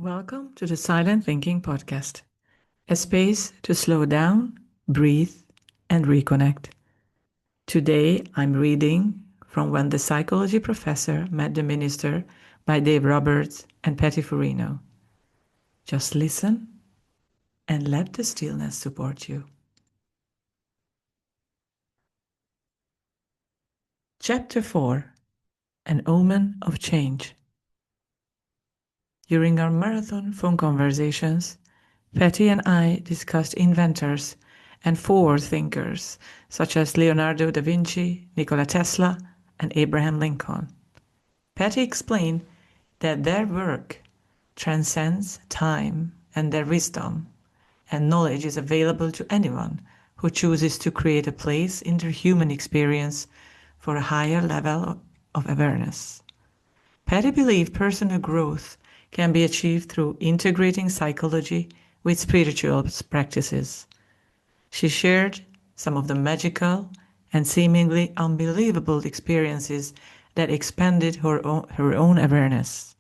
Welcome to the Silent Thinking Podcast, a space to slow down, breathe, and reconnect. Today, I'm reading from When the Psychology Professor Met the Minister by Dave Roberts and Patty Furino. Just listen and let the stillness support you. Chapter 4: An Omen of Change. During our marathon phone conversations, Patty and I discussed inventors and forward thinkers such as Leonardo da Vinci, Nikola Tesla, and Abraham Lincoln. Patty explained that their work transcends time and their wisdom, and knowledge is available to anyone who chooses to create a place in their human experience for a higher level of awareness. Patty believed personal growth can be achieved through integrating psychology with spiritual practices. She shared some of the magical and seemingly unbelievable experiences that expanded her own awareness.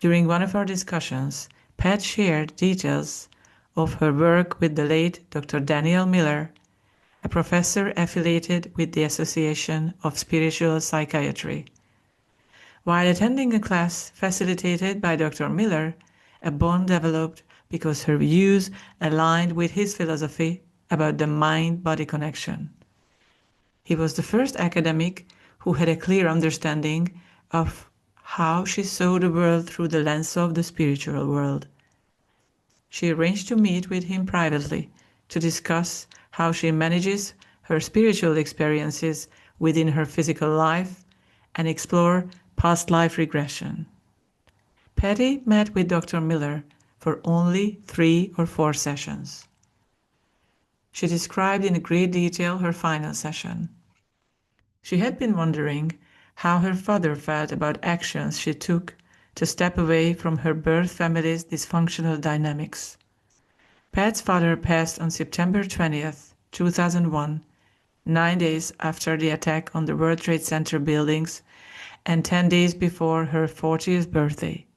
During one of our discussions, Pat shared details of her work with the late Dr. Daniel Miller, a professor affiliated with the Association of Spiritual Psychiatry. While attending a class facilitated by Dr. Miller, a bond developed because her views aligned with his philosophy about the mind-body connection. He was the first academic who had a clear understanding of how she saw the world through the lens of the spiritual world. She arranged to meet with him privately to discuss how she manages her spiritual experiences within her physical life and explore past life regression. Patty met with Dr. Miller for only 3 or 4 sessions. She described in great detail her final session. She had been wondering how her father felt about actions she took to step away from her birth family's dysfunctional dynamics. Pat's father passed on September 20th, 2001, 9 days after the attack on the World Trade Center buildings and 10 days before her 40th birthday.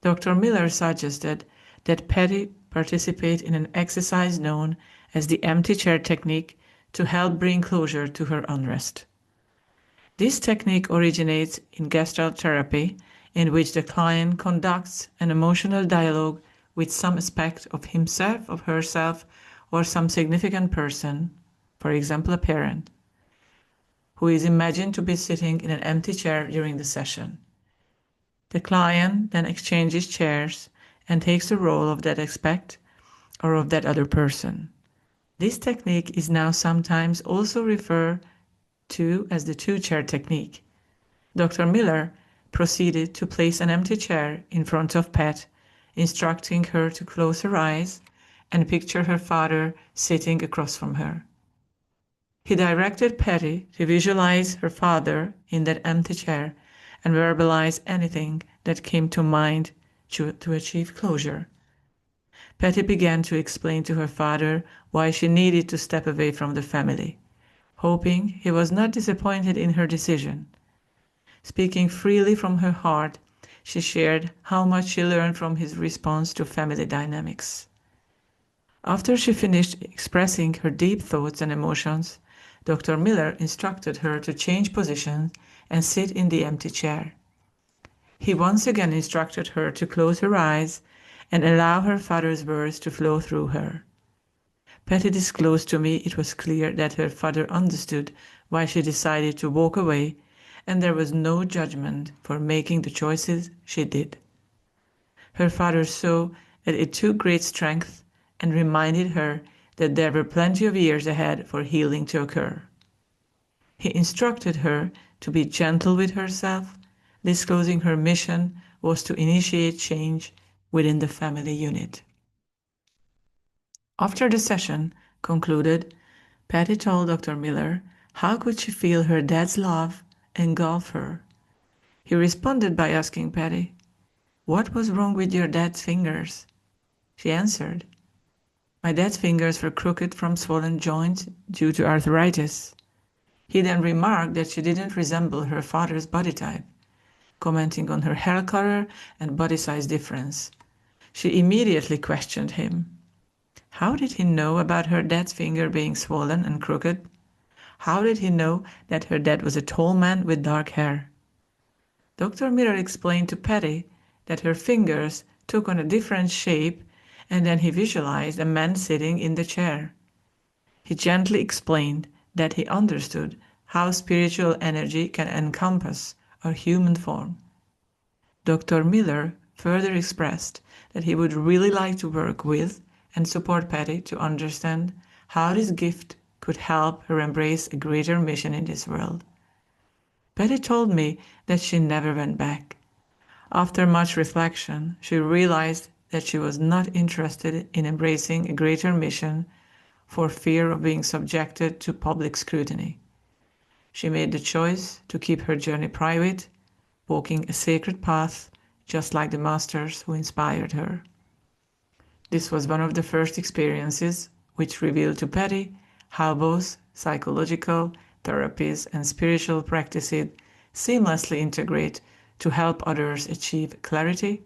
Dr. Miller suggested that Patty participate in an exercise known as the empty chair technique to help bring closure to her unrest. This technique originates in Gestalt therapy, in which the client conducts an emotional dialogue with some aspect of himself, of herself, or some significant person, for example, a parent, who is imagined to be sitting in an empty chair during the session. The client then exchanges chairs and takes the role of that aspect or of that other person. This technique is now sometimes also referred to as the 2-chair technique. Dr. Miller proceeded to place an empty chair in front of Pat, instructing her to close her eyes and picture her father sitting across from her. He directed Patty to visualize her father in that empty chair and verbalize anything that came to mind to achieve closure. Patty began to explain to her father why she needed to step away from the family, hoping he was not disappointed in her decision. Speaking freely from her heart, she shared how much she learned from his response to family dynamics. After she finished expressing her deep thoughts and emotions, Dr. Miller instructed her to change position and sit in the empty chair. He once again instructed her to close her eyes and allow her father's words to flow through her. Patty disclosed to me it was clear that her father understood why she decided to walk away, and there was no judgment for making the choices she did. Her father saw that it took great strength and reminded her that there were plenty of years ahead for healing to occur. He instructed her to be gentle with herself, disclosing her mission was to initiate change within the family unit. After the session concluded, Patty told Dr. Miller how could she feel her dad's love engulf her. He responded by asking Patty, "What was wrong with your dad's fingers?" She answered, "My dad's fingers were crooked from swollen joints due to arthritis." He then remarked that she didn't resemble her father's body type. commenting on her hair color and body size difference. She immediately questioned him. How did he know about her dad's finger being swollen and crooked? How did he know that her dad was a tall man with dark hair? Dr. Miller explained to Patty that her fingers took on a different shape, and then he visualized a man sitting in the chair. He gently explained that he understood how spiritual energy can encompass our human form. Dr. Miller further expressed that he would really like to work with and support Patty to understand how this gift could help her embrace a greater mission in this world. Patty told me that she never went back. After much reflection, she realized that she was not interested in embracing a greater mission for fear of being subjected to public scrutiny. She made the choice to keep her journey private, walking a sacred path just like the masters who inspired her. This was one of the first experiences which revealed to Patty how both psychological therapies and spiritual practices seamlessly integrate to help others achieve clarity,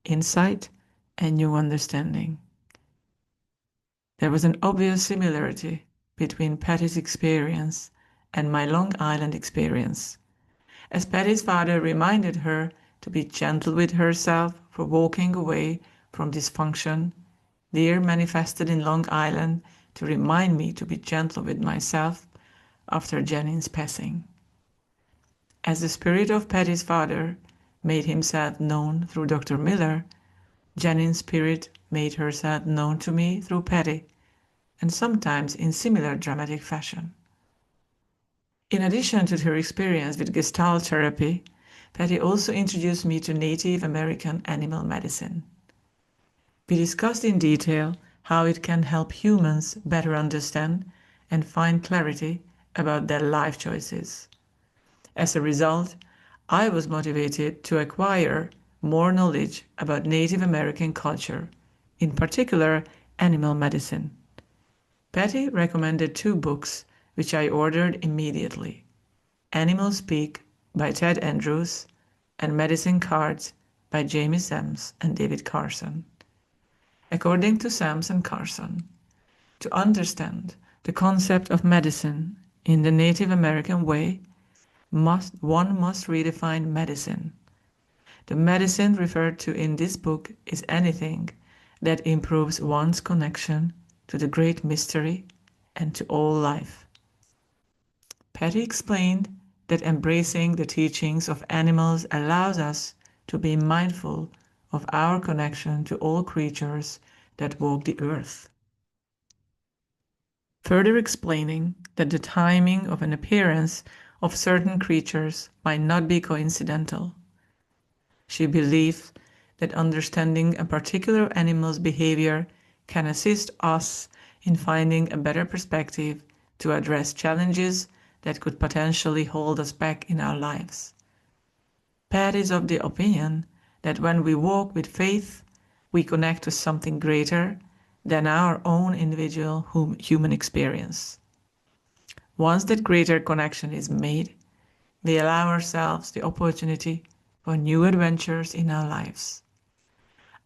insight, and new understanding. There was an obvious similarity between Patty's experience and my Long Island experience, as Patty's father reminded her to be gentle with herself for walking away from dysfunction. Dear manifested in Long Island to remind me to be gentle with myself after Jeannine's passing. As the spirit of Patty's father made himself known through Dr. Miller, Jeannine's spirit made herself known to me through Patty, and sometimes in similar dramatic fashion. In addition to her experience with Gestalt therapy, Patty also introduced me to Native American animal medicine. We discussed in detail how it can help humans better understand and find clarity about their life choices. As a result, I was motivated to acquire more knowledge about Native American culture, in particular animal medicine. Patty recommended 2 books which I ordered immediately: Animals Speak by Ted Andrews and Medicine Cards by Jamie Sams and David Carson. According to Sams and Carson, to understand the concept of medicine in the Native American way, one must redefine medicine. The medicine referred to in this book is anything that improves one's connection to the great mystery and to all life. Patty explained that embracing the teachings of animals allows us to be mindful of our connection to all creatures that walk the earth. Further explaining that the timing of an appearance of certain creatures might not be coincidental. She believes that understanding a particular animal's behavior can assist us in finding a better perspective to address challenges that could potentially hold us back in our lives. Pat is of the opinion that when we walk with faith, we connect to something greater than our own individual human experience. Once that greater connection is made, we allow ourselves the opportunity for new adventures in our lives.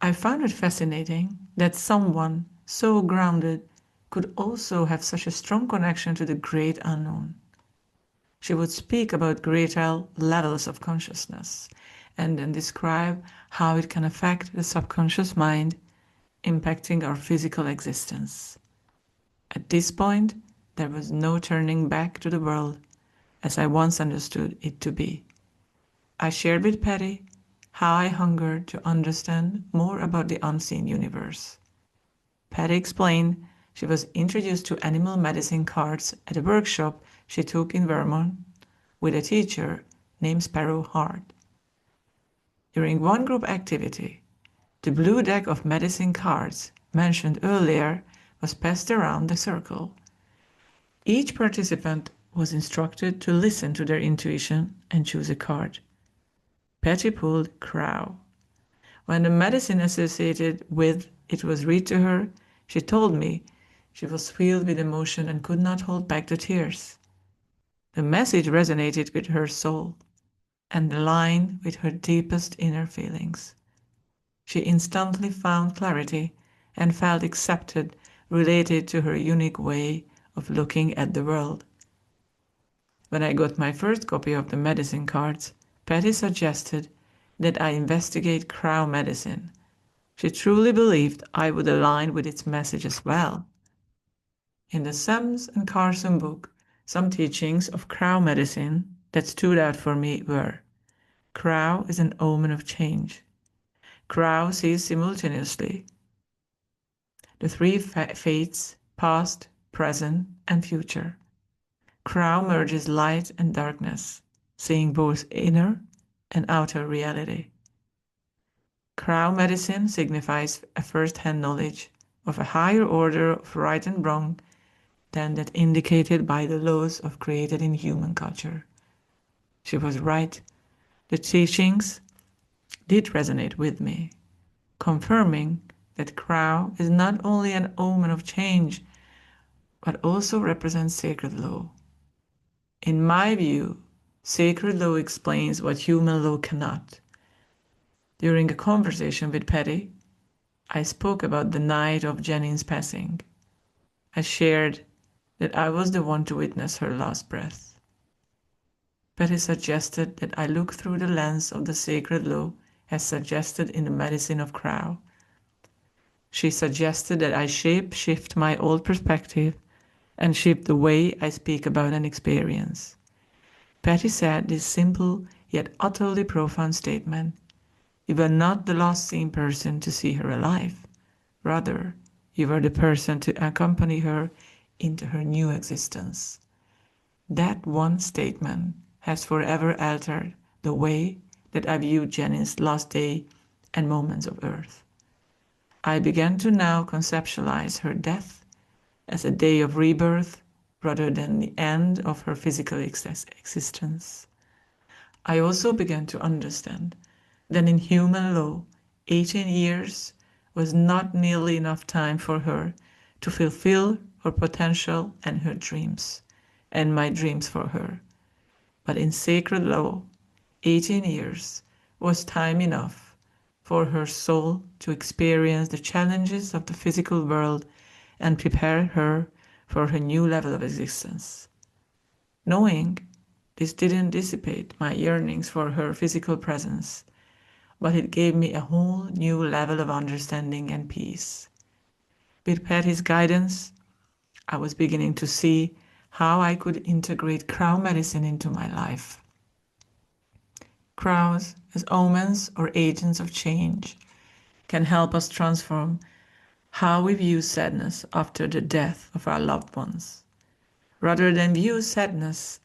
I found it fascinating that someone so grounded could also have such a strong connection to the great unknown. She would speak about greater levels of consciousness and then describe how it can affect the subconscious mind, impacting our physical existence. At this point, there was no turning back to the world as I once understood it to be. I shared with Patty how I hungered to understand more about the unseen universe. Patty explained she was introduced to animal medicine cards at a workshop she took in Vermont with a teacher named Sparrow Hart. During one group activity, the blue deck of medicine cards mentioned earlier was passed around the circle. Each participant was instructed to listen to their intuition and choose a card. Patty pulled Crow. When the medicine associated with it was read to her, she told me she was filled with emotion and could not hold back the tears. The message resonated with her soul. and aligned with her deepest inner feelings. She instantly found clarity and felt accepted, related to her unique way of looking at the world. When I got my first copy of the medicine cards, Patty suggested that I investigate Crow medicine. She truly believed I would align with its message as well. In the Sams and Carson book, some teachings of Crow medicine that stood out for me were: Crow is an omen of change. Crow sees simultaneously the three fates, past, present, and future. Crow merges light and darkness, seeing both inner and outer reality. Crow medicine signifies a first-hand knowledge of a higher order of right and wrong than that indicated by the laws of created in human culture. She was right. The teachings did resonate with me, confirming that Crow is not only an omen of change, but also represents sacred law. In my view, sacred law explains what human law cannot. During a conversation with Patty, I spoke about the night of Jeannine's passing. I shared that I was the one to witness her last breath. Patty suggested that I look through the lens of the sacred law as suggested in the medicine of Crow. She suggested that I shift my old perspective and shift the way I speak about an experience. Patty said this simple yet utterly profound statement: "You were not the last seen person to see her alive. Rather, you were the person to accompany her into her new existence." That one statement has forever altered the way that I view Jeannine's last day and moments of earth. I began to now conceptualize her death as a day of rebirth rather than the end of her physical existence. I also began to understand that in human law, 18 years was not nearly enough time for her to fulfill her potential and her dreams, and my dreams for her. But in sacred law, 18 years was time enough for her soul to experience the challenges of the physical world and prepare her for her new level of existence. Knowing this didn't dissipate my yearnings for her physical presence, but it gave me a whole new level of understanding and peace. With Patty's guidance, I was beginning to see how I could integrate Crow medicine into my life. Crows, as omens or agents of change, can help us transform how we view sadness after the death of our loved ones. Rather than view sadness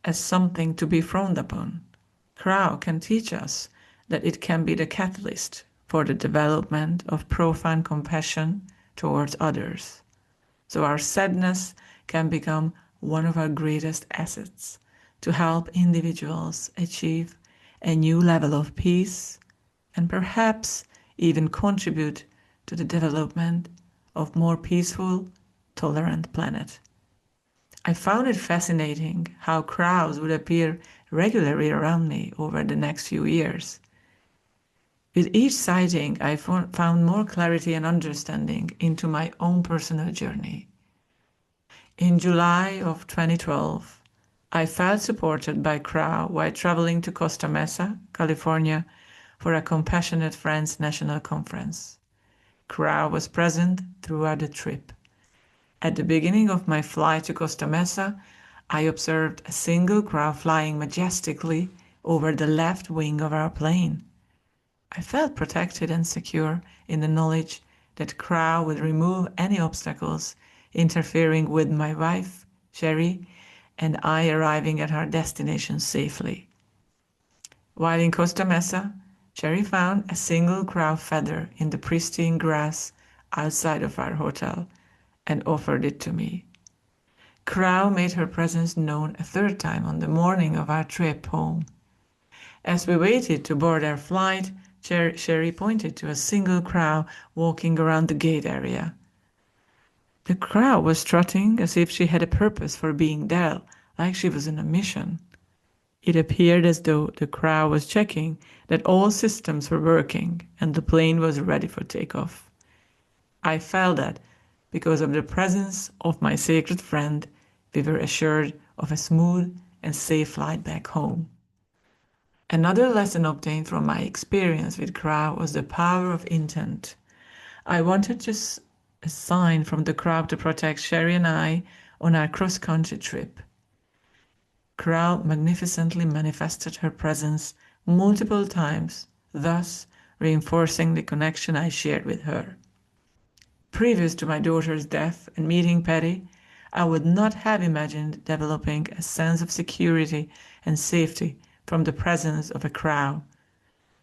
as something to be frowned upon, Crow can teach us that it can be the catalyst for the development of profound compassion towards others. So our sadness can become one of our greatest assets to help individuals achieve a new level of peace and perhaps even contribute to the development of more peaceful, tolerant planet. I found it fascinating how crows would appear regularly around me over the next few years. With each sighting, I found more clarity and understanding into my own personal journey. In July of 2012, I felt supported by Crow while traveling to Costa Mesa, California, for a Compassionate Friends National Conference. Crow was present throughout the trip. At the beginning of my flight to Costa Mesa, I observed a single crow flying majestically over the left wing of our plane. I felt protected and secure in the knowledge that Crow would remove any obstacles interfering with my wife, Sherry, and I arriving at our destination safely. While in Costa Mesa, Sherry found a single crow feather in the pristine grass outside of our hotel and offered it to me. Crow made her presence known a third time on the morning of our trip home. As we waited to board our flight, Sherry pointed to a single crow walking around the gate area. The crow was strutting as if she had a purpose for being there, like she was on a mission. It appeared as though the crowd was checking that all systems were working and the plane was ready for takeoff. I felt that, because of the presence of my sacred friend, we were assured of a smooth and safe flight back home. Another lesson obtained from my experience with crowd was the power of intent. I wanted just a sign from the crowd to protect Sherry and I on our cross-country trip. Crowd magnificently manifested her presence multiple times, thus reinforcing the connection I shared with her. Previous to my daughter's death and meeting Patty, I would not have imagined developing a sense of security and safety from the presence of a crow,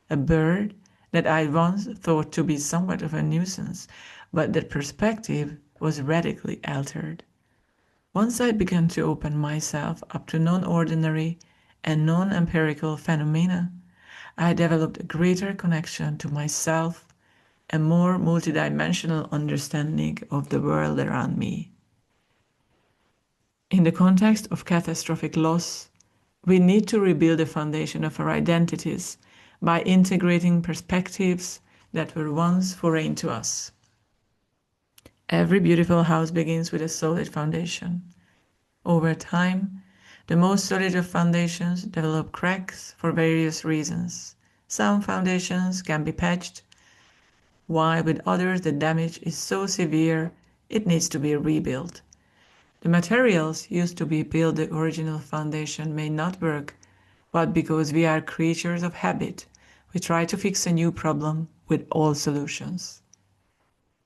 a bird that I once thought to be somewhat of a nuisance, but that perspective was radically altered. Once I began to open myself up to non-ordinary and non-empirical phenomena, I developed a greater connection to myself, a more multidimensional understanding of the world around me. In the context of catastrophic loss, we need to rebuild the foundation of our identities by integrating perspectives that were once foreign to us. Every beautiful house begins with a solid foundation. Over time, the most solid of foundations develop cracks for various reasons. Some foundations can be patched, while with others the damage is so severe it needs to be rebuilt. The materials used to build the original foundation may not work, but because we are creatures of habit, we try to fix a new problem with old solutions.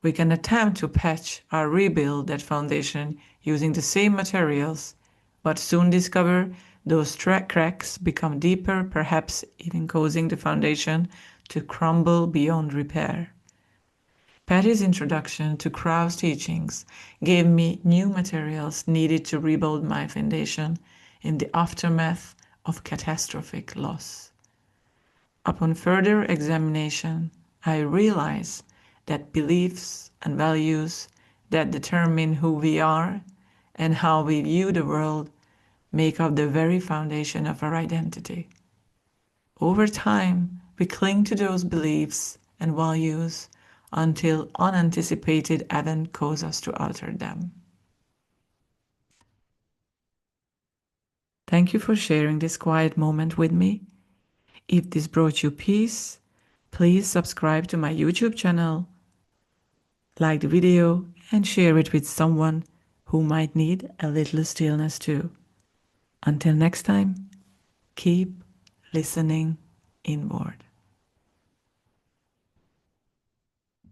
We can attempt to patch or rebuild that foundation using the same materials, but soon discover those cracks become deeper, perhaps even causing the foundation to crumble beyond repair. Patty's introduction to Krauss' teachings gave me new materials needed to rebuild my foundation in the aftermath of catastrophic loss. Upon further examination, I realized that beliefs and values that determine who we are and how we view the world make up the very foundation of our identity. Over time, we cling to those beliefs and values until unanticipated events cause us to alter them. Thank you for sharing this quiet moment with me. If this brought you peace, please subscribe to my YouTube channel, like the video, and share it with someone who might need a little stillness too. Until next time, keep listening inward.